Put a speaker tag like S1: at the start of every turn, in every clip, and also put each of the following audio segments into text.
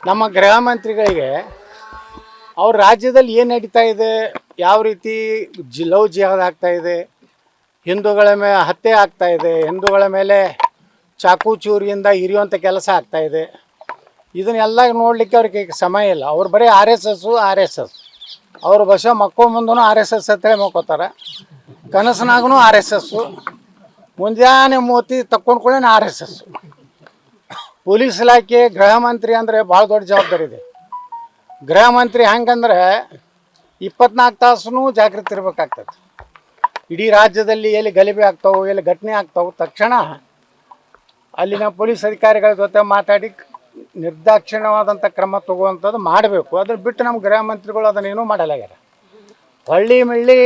S1: ನಮ್ಮ ಗೃಹ ಮಂತ್ರಿಗಳಿಗೆ ಅವ್ರ ರಾಜ್ಯದಲ್ಲಿ ಏನು ನಡೀತಾ ಇದೆ, ಯಾವ ರೀತಿ ಲವ್ ಜಿಹಾದ್ ಆಗ್ತಾ ಇದೆ, ಹಿಂದೂಗಳ ಮೇಲೆ ಹತ್ಯೆ ಆಗ್ತಾ ಇದೆ, ಹಿಂದೂಗಳ ಮೇಲೆ ಚಾಕು ಚೂರಿಯಿಂದ ಇರಿಯುವಂಥ ಕೆಲಸ ಆಗ್ತಾ ಇದೆ, ಇದನ್ನೆಲ್ಲ ನೋಡಲಿಕ್ಕೆ ಅವ್ರಿಗೆ ಸಮಯ ಇಲ್ಲ. ಅವ್ರು ಬರೀ ಆರ್ ಎಸ್ ಎಸ್ ಅವ್ರ ಬಸ ಮಕ್ಕೋ ಮುಂದೂ ಆರ್ ಎಸ್ ಎಸ್ ಅಂತೇಳಿ ಮಕ್ಕೋತಾರೆ, ಕನಸಿನಾಗೂ ಆರ್ ಎಸ್ ಎಸ್ಸು, ಮುಂಜಾನೆ ಮೂತಿ ತಕ್ಕೊಂಡ್ಕೊಳ್ಳೇನೆ ಆರ್ ಎಸ್ ಎಸ್. ಪೊಲೀಸ್ ಇಲಾಖೆ ಗೃಹ ಮಂತ್ರಿ ಅಂದರೆ ಭಾಳ ದೊಡ್ಡ ಜವಾಬ್ದಾರಿ ಇದೆ. ಗೃಹ ಮಂತ್ರಿ ಹೆಂಗಂದ್ರೆ 24 ತಾಸೂ ಜಾಗೃತಿ ಇರಬೇಕಾಗ್ತದೆ. ಇಡೀ ರಾಜ್ಯದಲ್ಲಿ ಎಲ್ಲಿ ಗಲಭೆ ಆಗ್ತಾವೆ, ಎಲ್ಲಿ ಘಟನೆ ಆಗ್ತಾವೆ, ತಕ್ಷಣ ಅಲ್ಲಿನ ಪೊಲೀಸ್ ಅಧಿಕಾರಿಗಳ ಜೊತೆ ಮಾತಾಡಿ ನಿರ್ದಾಕ್ಷಿಣ್ಯವಾದಂಥ ಕ್ರಮ ತಗೋವಂಥದ್ದು ಮಾಡಬೇಕು. ಅದನ್ನು ಬಿಟ್ಟು ನಮ್ಮ ಗೃಹ ಮಂತ್ರಿಗಳು ಅದನ್ನೇನೂ ಮಾಡಲಾಗ್ಯಾರ. ಹಳ್ಳಿ ಮಿಳ್ಳಿ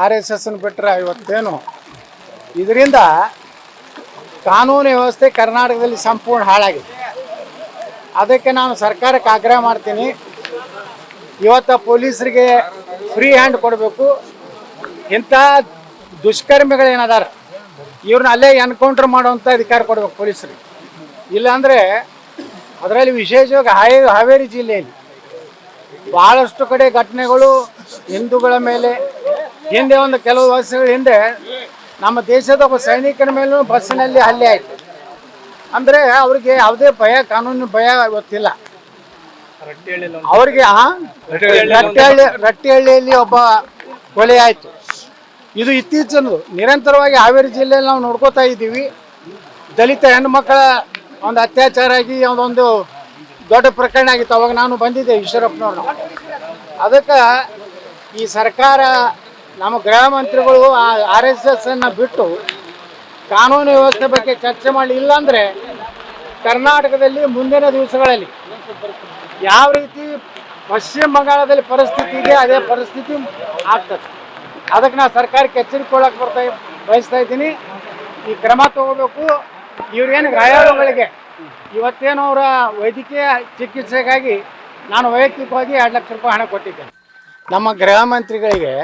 S1: ಆರ್ ಎಸ್ ಎಸ್ನ ಬಿಟ್ಟರೆ ಇವತ್ತೇನು ಇದರಿಂದ ಕಾನೂನು ವ್ಯವಸ್ಥೆ ಕರ್ನಾಟಕದಲ್ಲಿ ಸಂಪೂರ್ಣ ಹಾಳಾಗಿದೆ. ಅದಕ್ಕೆ ನಾನು ಸರ್ಕಾರಕ್ಕೆ ಆಗ್ರಹ ಮಾಡ್ತೀನಿ, ಇವತ್ತು ಪೊಲೀಸರಿಗೆ ಫ್ರೀ ಹ್ಯಾಂಡ್ ಕೊಡಬೇಕು. ಇಂಥ ದುಷ್ಕರ್ಮಿಗಳೇನದಾರ ಇವ್ರನ್ನ ಅಲ್ಲೇ ಎನ್ಕೌಂಟ್ರ್ ಮಾಡುವಂಥ ಅಧಿಕಾರ ಕೊಡಬೇಕು ಪೊಲೀಸರಿಗೆ. ಇಲ್ಲಾಂದರೆ ಅದರಲ್ಲಿ ವಿಶೇಷವಾಗಿ ಹಾವೇರಿ ಜಿಲ್ಲೆಯಲ್ಲಿ ಭಾಳಷ್ಟು ಕಡೆ ಘಟನೆಗಳು ಹಿಂದೂಗಳ ಮೇಲೆ, ಹಿಂದೆ ಒಂದು ಕೆಲವು ವರ್ಷಗಳ ಹಿಂದೆ ನಮ್ಮ ದೇಶದ ಒಬ್ಬ ಸೈನಿಕನ ಮೇಲೂ ಬಸ್ಸಿನಲ್ಲಿ ಹಲ್ಲೆ ಆಯಿತು. ಅಂದರೆ ಅವ್ರಿಗೆ ಯಾವುದೇ ಭಯ, ಕಾನೂನು ಭಯ ಗೊತ್ತಿಲ್ಲ ಅವ್ರಿಗೆ. ರಟ್ಟಿಹಳ್ಳಿಯಲ್ಲಿ ಒಬ್ಬ ಕೊಲೆ ಆಯಿತು. ಇದು ಇತ್ತೀಚಿನದು. ನಿರಂತರವಾಗಿ ಹಾವೇರಿ ಜಿಲ್ಲೆಯಲ್ಲಿ ನಾವು ನೋಡ್ಕೋತಾ ಇದ್ದೀವಿ. ದಲಿತ ಹೆಣ್ಣುಮಕ್ಕಳ ಒಂದು ಅತ್ಯಾಚಾರ ಆಗಿ ಅದೊಂದು ದೊಡ್ಡ ಪ್ರಕರಣ ಆಗಿತ್ತು. ಅವಾಗ ನಾನು ಬಂದಿದ್ದೆ ಈಶ್ವರಪ್ಪನವ್ರನ್ನ. ಅದಕ್ಕೆ ಈ ಸರ್ಕಾರ, ನಮ್ಮ ಗೃಹ ಮಂತ್ರಿಗಳು ಆರ್ ಎಸ್ ಎಸ್ ಅನ್ನು ಬಿಟ್ಟು ಕಾನೂನು ವ್ಯವಸ್ಥೆ ಬಗ್ಗೆ ಚರ್ಚೆ ಮಾಡಲಿ. ಇಲ್ಲಾಂದರೆ ಕರ್ನಾಟಕದಲ್ಲಿ ಮುಂದಿನ ದಿವಸಗಳಲ್ಲಿ ಯಾವ ರೀತಿ ಪಶ್ಚಿಮ ಬಂಗಾಳದಲ್ಲಿ ಪರಿಸ್ಥಿತಿ ಇದೆ ಅದೇ ಪರಿಸ್ಥಿತಿ ಆಗ್ತದೆ. ಅದಕ್ಕೆ ನಾನು ಸರ್ಕಾರಕ್ಕೆ ಎಚ್ಚರಿಕೆ ಬಯಸ್ತಾ ಇದ್ದೀನಿ. ಈ ಕ್ರಮ ತಗೋಬೇಕು. ಇವ್ರೇನು ಗಾಯಾಳುಗಳಿಗೆ ಇವತ್ತೇನು ಅವರ ವೈದ್ಯಕೀಯ ಚಿಕಿತ್ಸೆಗಾಗಿ ನಾನು ವೈಯಕ್ತಿಕವಾಗಿ 2 ಲಕ್ಷ ರೂಪಾಯಿ ಹಣ ಕೊಟ್ಟಿದ್ದೇನೆ. ನಮ್ಮ ಗೃಹ ಮಂತ್ರಿಗಳಿಗೆ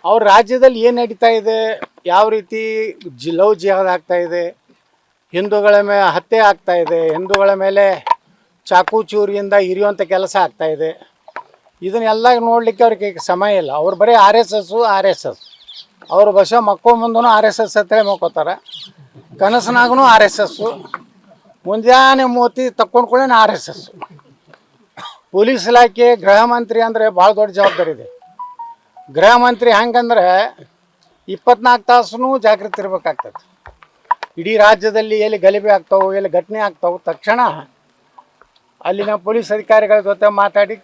S1: ಅವ್ರ ರಾಜ್ಯದಲ್ಲಿ ಏನು ನಡೀತಾ ಇದೆ, ಯಾವ ರೀತಿ ಲವ್ ಜಿಹಾದ್ ಆಗ್ತಾ ಇದೆ, ಹಿಂದೂಗಳ ಮೇಲೆ ಹತ್ಯೆ ಆಗ್ತಾ ಇದೆ, ಹಿಂದೂಗಳ ಮೇಲೆ ಚಾಕು ಚೂರಿಯಿಂದ ಇರಿಯುವಂಥ ಕೆಲಸ ಆಗ್ತಾ ಇದೆ, ಇದನ್ನೆಲ್ಲ ನೋಡಲಿಕ್ಕೆ ಅವ್ರಿಗೆ ಸಮಯ ಇಲ್ಲ. ಅವ್ರು ಬರೀ ಆರ್ ಎಸ್ ಎಸ್ ಅವ್ರ ಬಸ ಮಕ್ಕೋ ಮುಂದೂ ಆರ್ ಎಸ್ ಎಸ್ ಅಂತೇಳಿ ಮಕ್ಕೋತಾರೆ, ಕನಸಿನಾಗೂ ಆರ್ ಎಸ್ ಎಸ್ಸು, ಮುಂಜಾನೆ ಮೂತಿ ತಕ್ಕೊಂಡ್ಕೊಳ್ಳೇನೆ ಆರ್ ಎಸ್ ಎಸ್. ಪೊಲೀಸ್ ಇಲಾಖೆ ಗೃಹ ಮಂತ್ರಿ ಅಂದರೆ ಭಾಳ ದೊಡ್ಡ ಜವಾಬ್ದಾರಿ ಇದೆ. ಗೃಹ ಮಂತ್ರಿ ಹೆಂಗಂದ್ರೆ 24 ತಾಸೂ ಜಾಗೃತಿ ಇರಬೇಕಾಗ್ತದೆ. ಇಡೀ ರಾಜ್ಯದಲ್ಲಿ ಎಲ್ಲಿ ಗಲಭೆ ಆಗ್ತಾವೆ, ಎಲ್ಲಿ ಘಟನೆ ಆಗ್ತಾವೆ, ತಕ್ಷಣ ಅಲ್ಲಿನ ಪೊಲೀಸ್ ಅಧಿಕಾರಿಗಳ ಜೊತೆ ಮಾತಾಡಿ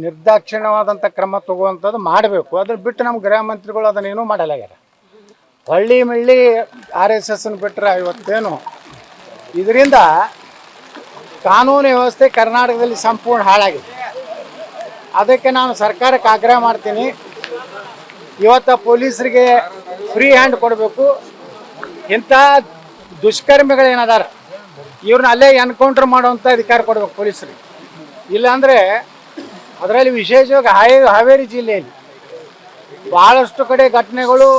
S1: ನಿರ್ದಾಕ್ಷಿಣ್ಯವಾದಂಥ ಕ್ರಮ ತಗೋವಂಥದ್ದು ಮಾಡಬೇಕು. ಅದನ್ನು ಬಿಟ್ಟು ನಮ್ಮ ಗೃಹ ಮಂತ್ರಿಗಳು ಅದನ್ನೇನೂ ಮಾಡಲಾಗ್ಯಾರ. ಹಳ್ಳಿ ಮಿಳ್ಳಿ ಆರ್ ಎಸ್ ಎಸ್ನ ಬಿಟ್ಟರೆ ಇವತ್ತೇನು ಇದರಿಂದ ಕಾನೂನು ವ್ಯವಸ್ಥೆ ಕರ್ನಾಟಕದಲ್ಲಿ ಸಂಪೂರ್ಣ ಹಾಳಾಗಿದೆ. ಅದಕ್ಕೆ ನಾನು ಸರ್ಕಾರಕ್ಕೆ ಆಗ್ರಹ ಮಾಡ್ತೀನಿ, ಇವತ್ತು ಪೊಲೀಸರಿಗೆ ಫ್ರೀ ಹ್ಯಾಂಡ್ ಕೊಡಬೇಕು. ಇಂಥ ದುಷ್ಕರ್ಮಿಗಳೇನದಾರ ಇವ್ರನ್ನ ಅಲ್ಲೇ ಎನ್ಕೌಂಟ್ರ್ ಮಾಡುವಂಥ ಅಧಿಕಾರ ಕೊಡಬೇಕು ಪೊಲೀಸರಿಗೆ. ಇಲ್ಲಾಂದರೆ ಅದರಲ್ಲಿ ವಿಶೇಷವಾಗಿ ಹಾವೇರಿ ಜಿಲ್ಲೆಯಲ್ಲಿ ಭಾಳಷ್ಟು ಕಡೆ ಘಟನೆಗಳು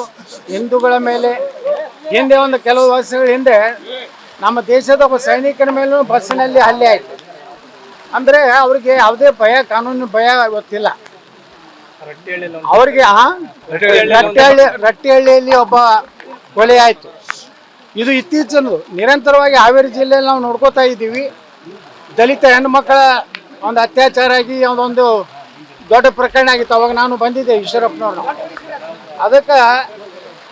S1: ಹಿಂದೂಗಳ ಮೇಲೆ, ಹಿಂದೆ ಒಂದು ಕೆಲವು ವರ್ಷಗಳ ಹಿಂದೆ ನಮ್ಮ ದೇಶದ ಒಬ್ಬ ಸೈನಿಕನ ಮೇಲೂ ಬಸ್ಸಿನಲ್ಲಿ ಹಲ್ಲೆ ಆಯಿತು. ಅಂದರೆ ಅವ್ರಿಗೆ ಯಾವುದೇ ಭಯ, ಕಾನೂನು ಭಯ ಗೊತ್ತಿಲ್ಲ ಅವ್ರಿಗೆ. ರಟ್ಟಿಹಳ್ಳಿಯಲ್ಲಿ ಒಬ್ಬ ಕೊಲೆ ಆಯಿತು. ಇದು ಇತ್ತೀಚಿನದು. ನಿರಂತರವಾಗಿ ಹಾವೇರಿ ಜಿಲ್ಲೆಯಲ್ಲಿ ನಾವು ನೋಡ್ಕೋತಾ ಇದ್ದೀವಿ. ದಲಿತ ಹೆಣ್ಣುಮಕ್ಕಳ ಒಂದು ಅತ್ಯಾಚಾರ ಆಗಿ ಅದೊಂದು ದೊಡ್ಡ ಪ್ರಕರಣ ಆಗಿತ್ತು. ಅವಾಗ ನಾನು ಬಂದಿದ್ದೆ ಈಶ್ವರಪ್ಪನವ್ರನ್ನ. ಅದಕ್ಕೆ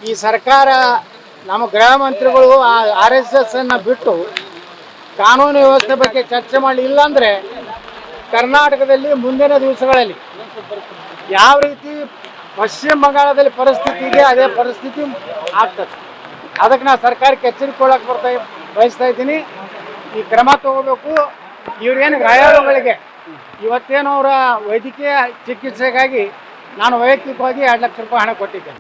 S1: ಈ ಸರ್ಕಾರ, ನಮ್ಮ ಗೃಹ ಮಂತ್ರಿಗಳು ಆರ್ ಎಸ್ ಎಸ್ ಅನ್ನು ಬಿಟ್ಟು ಕಾನೂನು ವ್ಯವಸ್ಥೆ ಬಗ್ಗೆ ಚರ್ಚೆ ಮಾಡಲಿ. ಇಲ್ಲಾಂದರೆ ಕರ್ನಾಟಕದಲ್ಲಿ ಮುಂದಿನ ದಿವಸಗಳಲ್ಲಿ ಯಾವ ರೀತಿ ಪಶ್ಚಿಮ ಬಂಗಾಳದಲ್ಲಿ ಪರಿಸ್ಥಿತಿ ಇದೆ ಅದೇ ಪರಿಸ್ಥಿತಿ ಆಗ್ತದೆ. ಅದಕ್ಕೆ ನಾನು ಸರ್ಕಾರಕ್ಕೆ ಎಚ್ಚರಿಕೆ ಬಯಸ್ತಾ ಇದ್ದೀನಿ. ಈ ಕ್ರಮ ತಗೋಬೇಕು. ಇವ್ರೇನು ಗಾಯಾಳುಗಳಿಗೆ ಇವತ್ತೇನು ಅವರ ವೈದ್ಯಕೀಯ ಚಿಕಿತ್ಸೆಗಾಗಿ ನಾನು ವೈಯಕ್ತಿಕವಾಗಿ 2 ಲಕ್ಷ ರೂಪಾಯಿ ಹಣ ಕೊಟ್ಟಿದ್ದೇನೆ.